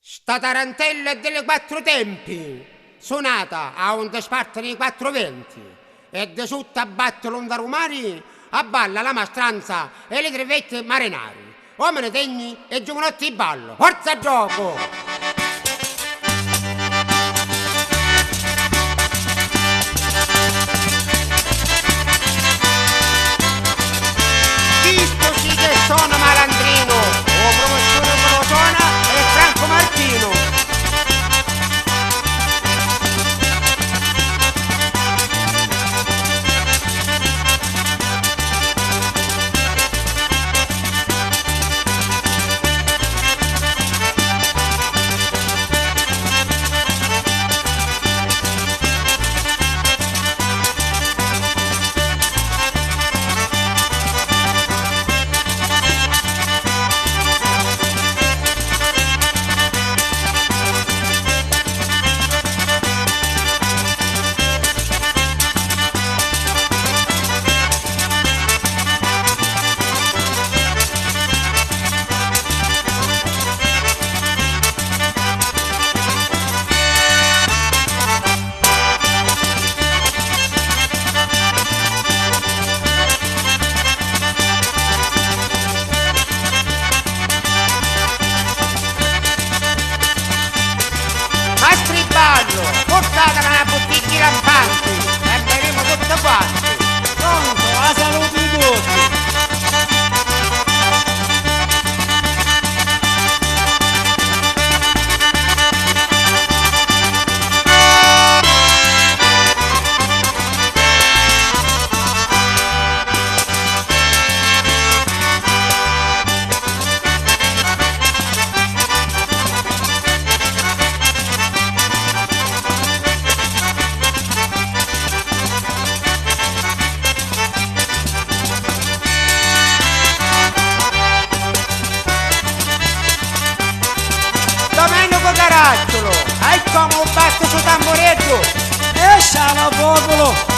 Sta tarantella è delle quattro tempi, suonata a onde sparte nei quattro venti, e de sotto a batte l'onda rumari, a balla la mastranza e le trevette marinari. Uomini degni e giovanotti in ballo, forza gioco! Visto sì che sono malandrino, o professore quello suona è Franco Martino. Portatela una bottiglia rampante e beremo tutte quante. Pronto, a salute di tutti! Carattolo, hai come un batto su tamburetto! Escialo popolo!